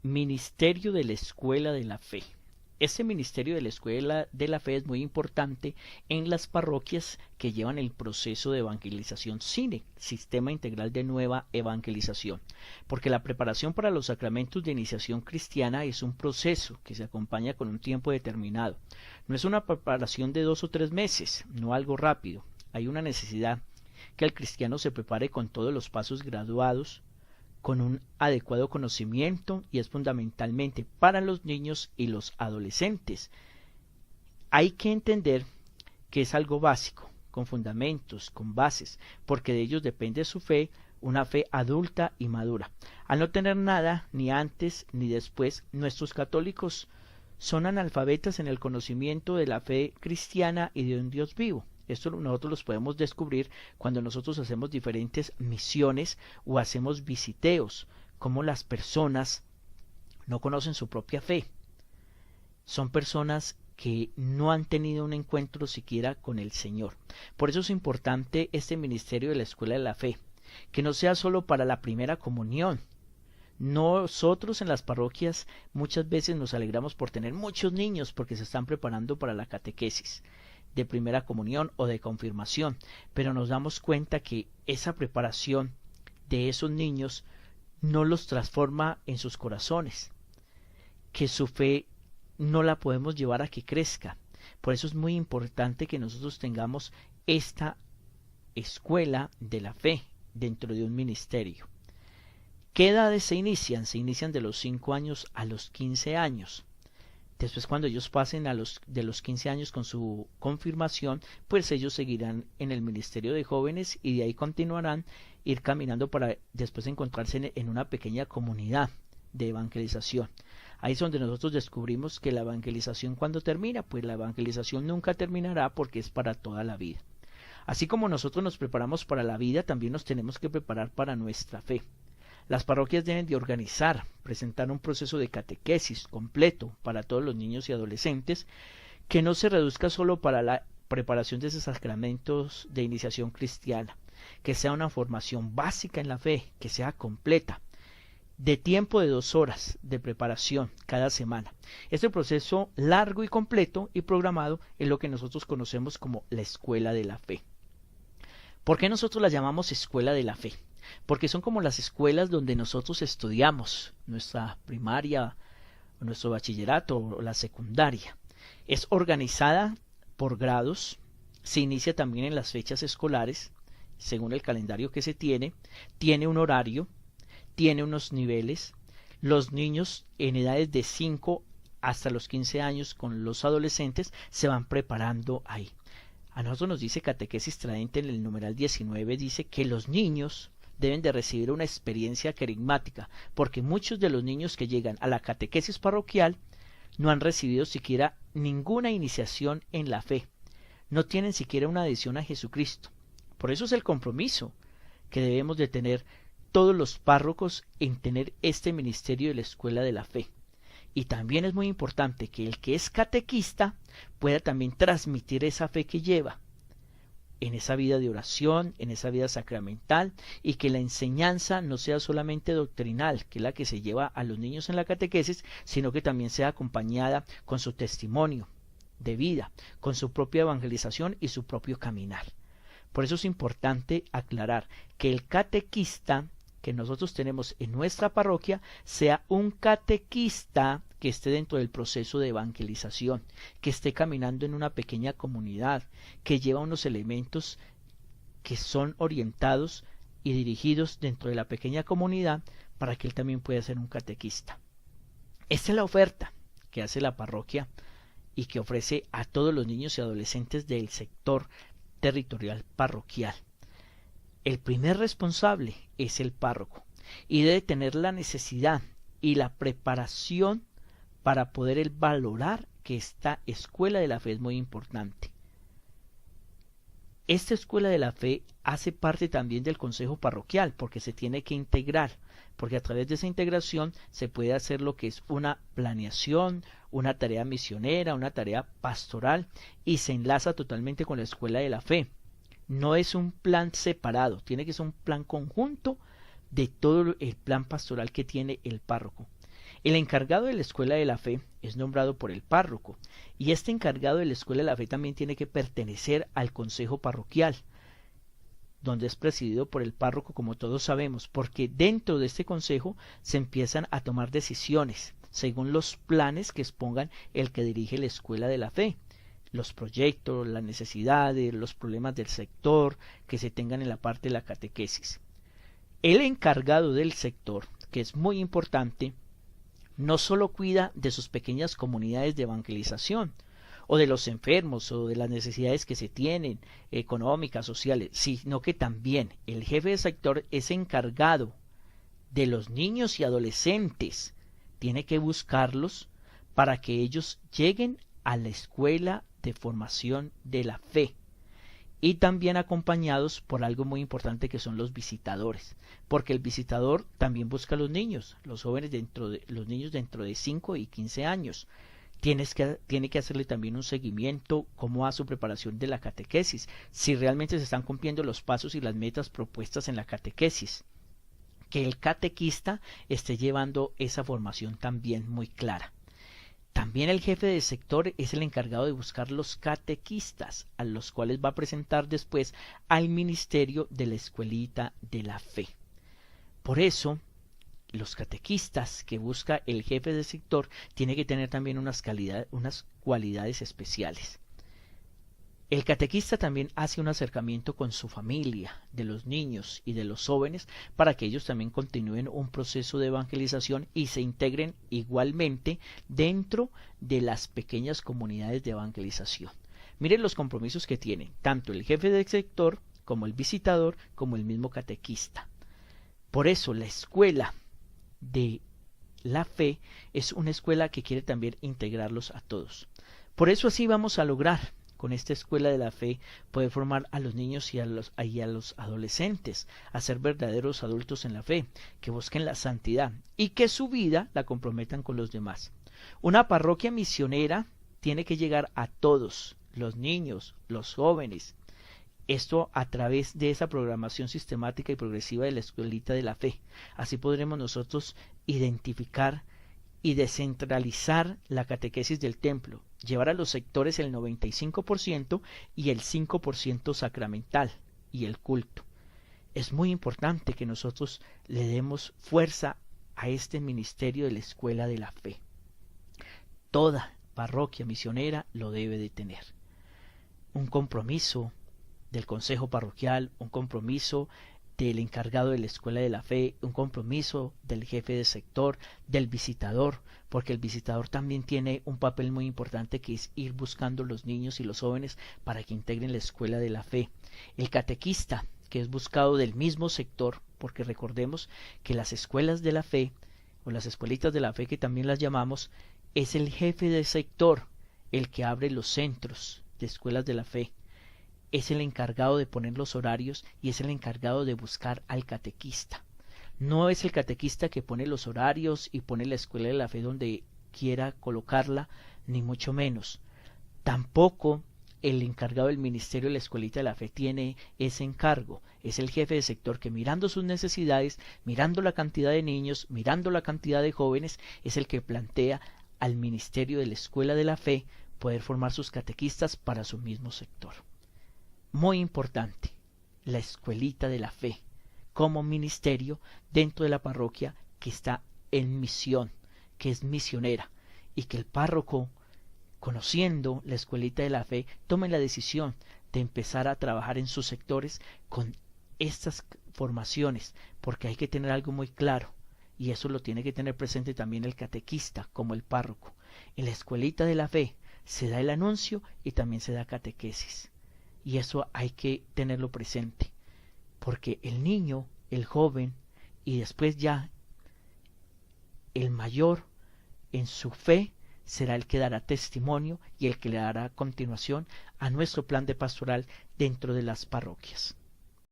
Ministerio de la Escuela de la Fe. Este ministerio de la Escuela de la Fe es muy importante en las parroquias que llevan el proceso de evangelización SINE, Sistema Integral de Nueva Evangelización, porque la preparación para los sacramentos de iniciación cristiana es un proceso que se acompaña con un tiempo determinado. No es una preparación de 2 o 3 meses, no algo rápido. Hay una necesidad que el cristiano se prepare con todos los pasos graduados, con un adecuado conocimiento, y es fundamentalmente para los niños y los adolescentes. Hay que entender que es algo básico, con fundamentos, con bases, porque de ellos depende su fe, una fe adulta y madura. Al no tener nada, ni antes ni después, nuestros católicos son analfabetas en el conocimiento de la fe cristiana y de un Dios vivo. Esto nosotros los podemos descubrir cuando nosotros hacemos diferentes misiones o hacemos visiteos, como las personas no conocen su propia fe. Son personas que no han tenido un encuentro siquiera con el Señor. Por eso es importante este ministerio de la Escuela de la Fe, que no sea solo para la primera comunión. Nosotros en las parroquias muchas veces nos alegramos por tener muchos niños porque se están preparando para la catequesis de primera comunión o de confirmación, pero nos damos cuenta que esa preparación de esos niños no los transforma en sus corazones, que su fe no la podemos llevar a que crezca. Por eso es muy importante que nosotros tengamos esta escuela de la fe dentro de un ministerio. ¿Qué edades se inician? Se inician de los 5 años a los 15 años. Después, cuando ellos pasen de los 15 años con su confirmación, pues ellos seguirán en el ministerio de jóvenes y de ahí continuarán ir caminando para después encontrarse en una pequeña comunidad de evangelización. Ahí es donde nosotros descubrimos que la evangelización, ¿cuándo termina? Pues la evangelización nunca terminará porque es para toda la vida. Así como nosotros nos preparamos para la vida, también nos tenemos que preparar para nuestra fe. Las parroquias deben de organizar, presentar un proceso de catequesis completo para todos los niños y adolescentes, que no se reduzca solo para la preparación de esos sacramentos de iniciación cristiana, que sea una formación básica en la fe, que sea completa, de tiempo de 2 horas de preparación cada semana. Este proceso largo y completo y programado es lo que nosotros conocemos como la Escuela de la Fe. ¿Por qué nosotros la llamamos Escuela de la Fe? Porque son como las escuelas donde nosotros estudiamos nuestra primaria, nuestro bachillerato o la secundaria. Es organizada por grados, se inicia también en las fechas escolares, según el calendario que se tiene un horario, tiene unos niveles. Los niños en edades de 5 hasta los 15 años con los adolescentes se van preparando ahí. A nosotros nos dice Catequesis Traente en el numeral 19, dice que los niños deben de recibir una experiencia querigmática, porque muchos de los niños que llegan a la catequesis parroquial no han recibido siquiera ninguna iniciación en la fe, no tienen siquiera una adhesión a Jesucristo. Por eso es el compromiso que debemos de tener todos los párrocos en tener este ministerio de la Escuela de la Fe. Y también es muy importante que el que es catequista pueda también transmitir esa fe que lleva en esa vida de oración, en esa vida sacramental, y que la enseñanza no sea solamente doctrinal, que es la que se lleva a los niños en la catequesis, sino que también sea acompañada con su testimonio de vida, con su propia evangelización y su propio caminar. Por eso es importante aclarar que el catequista que nosotros tenemos en nuestra parroquia sea un catequista que esté dentro del proceso de evangelización, que esté caminando en una pequeña comunidad, que lleva unos elementos que son orientados y dirigidos dentro de la pequeña comunidad para que él también pueda ser un catequista. Esta es la oferta que hace la parroquia y que ofrece a todos los niños y adolescentes del sector territorial parroquial. El primer responsable es el párroco y debe tener la necesidad y la preparación para poder él valorar que esta escuela de la fe es muy importante. Esta escuela de la fe hace parte también del consejo parroquial porque se tiene que integrar, porque a través de esa integración se puede hacer lo que es una planeación, una tarea misionera, una tarea pastoral y se enlaza totalmente con la escuela de la fe. No es un plan separado, tiene que ser un plan conjunto de todo el plan pastoral que tiene el párroco. El encargado de la escuela de la fe es nombrado por el párroco, y este encargado de la escuela de la fe también tiene que pertenecer al consejo parroquial, donde es presidido por el párroco, como todos sabemos, porque dentro de este consejo se empiezan a tomar decisiones según los planes que expongan el que dirige la escuela de la fe, los proyectos, las necesidades, los problemas del sector que se tengan en la parte de la catequesis. El encargado del sector, que es muy importante, no solo cuida de sus pequeñas comunidades de evangelización, o de los enfermos, o de las necesidades que se tienen, económicas, sociales, sino que también el jefe de sector es encargado de los niños y adolescentes, tiene que buscarlos para que ellos lleguen a la escuela de formación de la fe, y también acompañados por algo muy importante que son los visitadores, porque el visitador también busca a los niños, los jóvenes los niños dentro de 5 y 15 años. Tiene que hacerle también un seguimiento, cómo va su preparación de la catequesis, si realmente se están cumpliendo los pasos y las metas propuestas en la catequesis. Que el catequista esté llevando esa formación también muy clara. También el jefe de sector es el encargado de buscar los catequistas, a los cuales va a presentar después al ministerio de la escuelita de la fe. Por eso, los catequistas que busca el jefe de sector tiene que tener también unas cualidades especiales. El catequista también hace un acercamiento con su familia, de los niños y de los jóvenes, para que ellos también continúen un proceso de evangelización y se integren igualmente dentro de las pequeñas comunidades de evangelización. Miren los compromisos que tienen tanto el jefe del sector como el visitador como el mismo catequista. Por eso la escuela de la fe es una escuela que quiere también integrarlos a todos. Por eso así vamos a lograr con esta escuela de la fe poder formar a los niños y a los adolescentes a ser verdaderos adultos en la fe, que busquen la santidad y que su vida la comprometan con los demás. Una parroquia misionera tiene que llegar a todos, los niños, los jóvenes. Esto a través de esa programación sistemática y progresiva de la escuelita de la fe. Así podremos nosotros identificar y descentralizar la catequesis del templo, llevar a los sectores el 95% y el 5% sacramental y el culto. Es muy importante que nosotros le demos fuerza a este ministerio de la escuela de la fe. Toda parroquia misionera lo debe de tener. Un compromiso del consejo parroquial, un compromiso del encargado de la escuela de la fe, un compromiso del jefe de sector, del visitador, porque el visitador también tiene un papel muy importante que es ir buscando los niños y los jóvenes para que integren la escuela de la fe. El catequista, que es buscado del mismo sector, porque recordemos que las escuelas de la fe, o las escuelitas de la fe que también las llamamos, es el jefe de sector el que abre los centros de escuelas de la fe. Es el encargado de poner los horarios y es el encargado de buscar al catequista. No es el catequista que pone los horarios y pone la escuela de la fe donde quiera colocarla, ni mucho menos. Tampoco el encargado del ministerio de la escuelita de la fe tiene ese encargo. Es el jefe de sector que, mirando sus necesidades, mirando la cantidad de niños, mirando la cantidad de jóvenes, es el que plantea al ministerio de la escuela de la fe poder formar sus catequistas para su mismo sector. Muy importante, la escuelita de la fe como ministerio dentro de la parroquia que está en misión, que es misionera, y que el párroco, conociendo la escuelita de la fe, tome la decisión de empezar a trabajar en sus sectores con estas formaciones, porque hay que tener algo muy claro, y eso lo tiene que tener presente también el catequista como el párroco. En la escuelita de la fe se da el anuncio y también se da catequesis. Y eso hay que tenerlo presente, porque el niño, el joven y después ya el mayor en su fe será el que dará testimonio y el que le dará continuación a nuestro plan de pastoral dentro de las parroquias.